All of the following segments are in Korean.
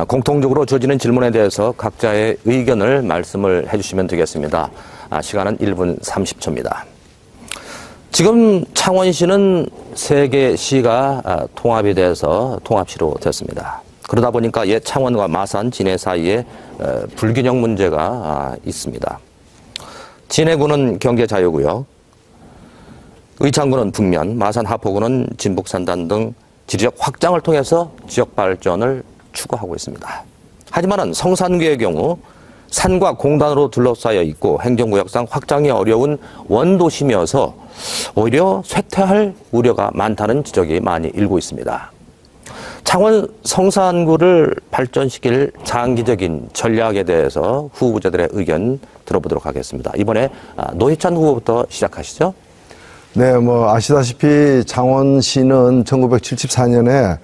공통적으로 주어지는 질문에 대해서 각자의 의견을 말씀을 해주시면 되겠습니다. 시간은 1분 30초입니다. 지금 창원시는 3개 시가 통합이 돼서 통합시로 됐습니다. 그러다 보니까 옛 창원과 마산, 진해 사이에 불균형 문제가 있습니다. 진해구는 경제자유구역, 의창구는 북면, 마산 하포구는 진북산단 등 지리적 확장을 통해서 지역 발전을 추구하고 있습니다. 하지만 성산구의 경우 산과 공단으로 둘러싸여 있고 행정구역상 확장이 어려운 원도심이어서 오히려 쇠퇴할 우려가 많다는 지적이 많이 일고 있습니다. 창원 성산구를 발전시킬 장기적인 전략에 대해서 후보자들의 의견 들어보도록 하겠습니다. 이번에 노회찬 후보부터 시작하시죠. 네, 아시다시피 창원시는 1974년에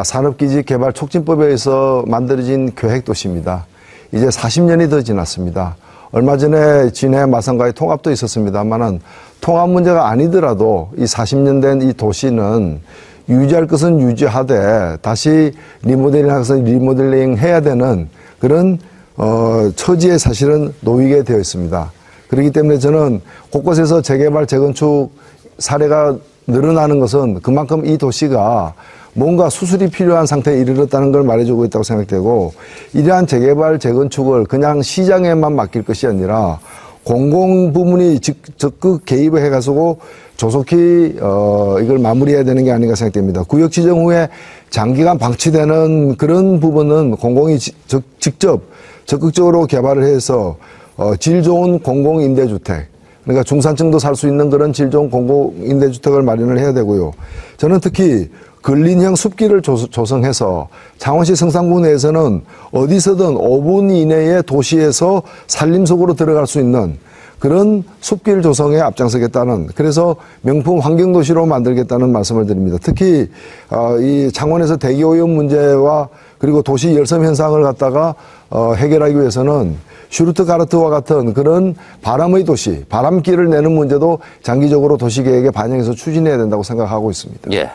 산업기지개발촉진법에 의해서 만들어진 계획도시입니다. 이제 40년이 더 지났습니다. 얼마 전에 진해 마산과의 통합도 있었습니다만은 통합 문제가 아니더라도 이 40년 된 이 도시는 유지할 것은 유지하되 다시 리모델링할 것은 리모델링 해야 되는 그런 처지에 사실은 놓이게 되어 있습니다. 그렇기 때문에 저는 곳곳에서 재개발, 재건축 사례가 늘어나는 것은 그만큼 이 도시가 뭔가 수술이 필요한 상태에 이르렀다는 걸 말해주고 있다고 생각되고, 이러한 재개발, 재건축을 그냥 시장에만 맡길 것이 아니라 공공 부문이 적극 개입을 해가지고 조속히 이걸 마무리해야 되는 게 아닌가 생각됩니다. 구역 지정 후에 장기간 방치되는 그런 부분은 공공이 직접 적극적으로 개발을 해서 질 좋은 공공임대주택, 그러니까 중산층도 살 수 있는 그런 질 좋은 공공임대주택을 마련을 해야 되고요. 저는 특히 근린형 숲길을 조성해서 창원시 성산구 내에서는 어디서든 5분 이내에 도시에서 산림 속으로 들어갈 수 있는 그런 숲길 조성에 앞장서겠다는, 그래서 명품 환경도시로 만들겠다는 말씀을 드립니다. 특히 이 창원에서 대기오염 문제와 그리고 도시 열섬 현상을 갖다가 해결하기 위해서는 슈르트가르트와 같은 그런 바람의 도시, 바람길을 내는 문제도 장기적으로 도시계획에 반영해서 추진해야 된다고 생각하고 있습니다. 예.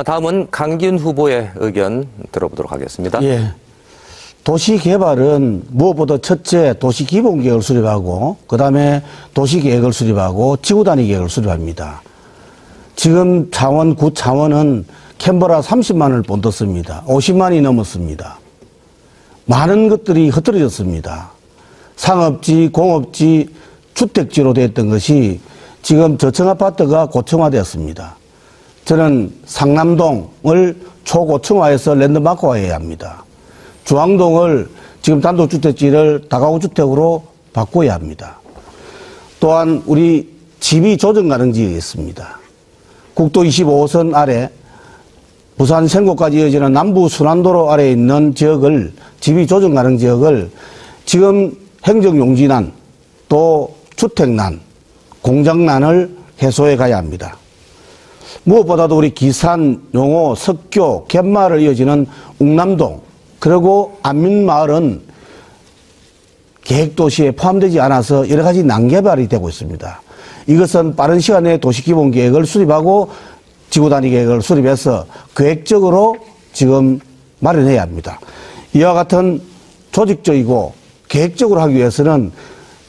다음은 강기훈 후보의 의견 들어보도록 하겠습니다. 예. 도시 개발은 무엇보다 첫째 도시 기본 계획을 수립하고, 그 다음에 도시 계획을 수립하고 지구 단위 계획을 수립합니다. 지금 창원구 창원은 캔버라 30만을 본떴습니다. 50만이 넘었습니다. 많은 것들이 흐트러졌습니다. 상업지, 공업지, 주택지로 됐던 것이 지금 저층 아파트가 고층화되었습니다. 저는 상남동을 초고층화해서 랜드마크화해야 합니다. 중앙동을 지금 단독주택지를 다가구 주택으로 바꿔야 합니다. 또한 우리 집이 조정 가능 지역이 있습니다. 국도 25호선 아래 부산 생고까지 이어지는 남부 순환도로 아래에 있는 지역을, 집이 조정 가능 지역을 지금 행정용지난, 또 주택난, 공장난을 해소해 가야 합니다. 무엇보다도 우리 기산, 용호, 석교, 갯마을을 이어지는 웅남동, 그리고 안민마을은 계획도시에 포함되지 않아서 여러 가지 난개발이 되고 있습니다. 이것은 빠른 시간 내에 도시기본계획을 수립하고 지구단위 계획을 수립해서 계획적으로 지금 마련해야 합니다. 이와 같은 조직적이고 계획적으로 하기 위해서는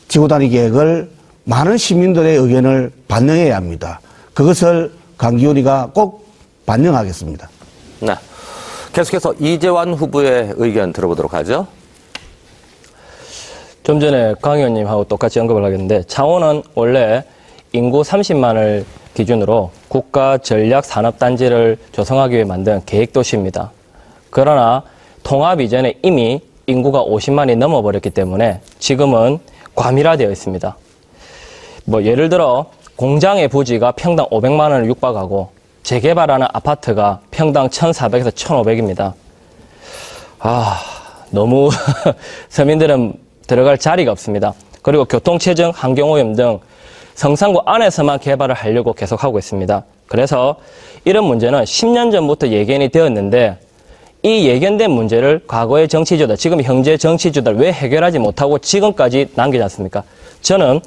지구단위 계획을 많은 시민들의 의견을 반영해야 합니다. 그것을 강기훈이가 꼭 반영하겠습니다. 네. 계속해서 이재환 후보의 의견 들어보도록 하죠. 좀 전에 강 의원님하고 똑같이 언급을 하겠는데, 창원은 원래 인구 30만을 기준으로 국가 전략 산업단지를 조성하기 위해 만든 계획도시입니다. 그러나 통합 이전에 이미 인구가 50만이 넘어버렸기 때문에 지금은 과밀화되어 있습니다. 예를 들어 공장의 부지가 평당 500만 원을 육박하고 재개발하는 아파트가 평당 1,400에서 1,500입니다. 너무 서민들은 들어갈 자리가 없습니다. 그리고 교통체증, 환경오염 등 성산구 안에서만 개발을 하려고 계속하고 있습니다. 그래서 이런 문제는 10년 전부터 예견이 되었는데, 이 예견된 문제를 과거의 정치주들, 지금 현재 정치주들 왜 해결하지 못하고 지금까지 남기지 않습니까? 저는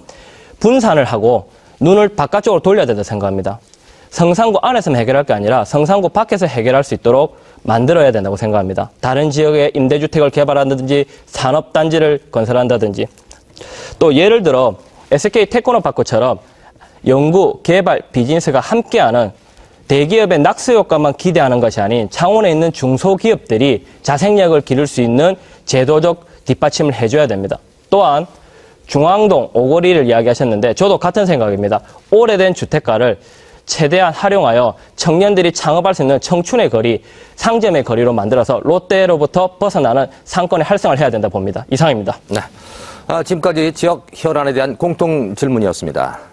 분산을 하고 눈을 바깥쪽으로 돌려야 된다고 생각합니다. 성산구 안에서만 해결할 게 아니라 성산구 밖에서 해결할 수 있도록 만들어야 된다고 생각합니다. 다른 지역에 임대주택을 개발한다든지 산업단지를 건설한다든지 또 예를 들어 SK 테크노파크처럼 연구, 개발, 비즈니스가 함께하는 대기업의 낙수 효과만 기대하는 것이 아닌 창원에 있는 중소기업들이 자생력을 기를 수 있는 제도적 뒷받침을 해줘야 됩니다. 또한 중앙동 오거리를 이야기하셨는데 저도 같은 생각입니다. 오래된 주택가를 최대한 활용하여 청년들이 창업할 수 있는 청춘의 거리, 상점의 거리로 만들어서 롯데로부터 벗어나는 상권의 활성화를 해야 된다 봅니다. 이상입니다. 네. 지금까지 지역 현안에 대한 공통 질문이었습니다.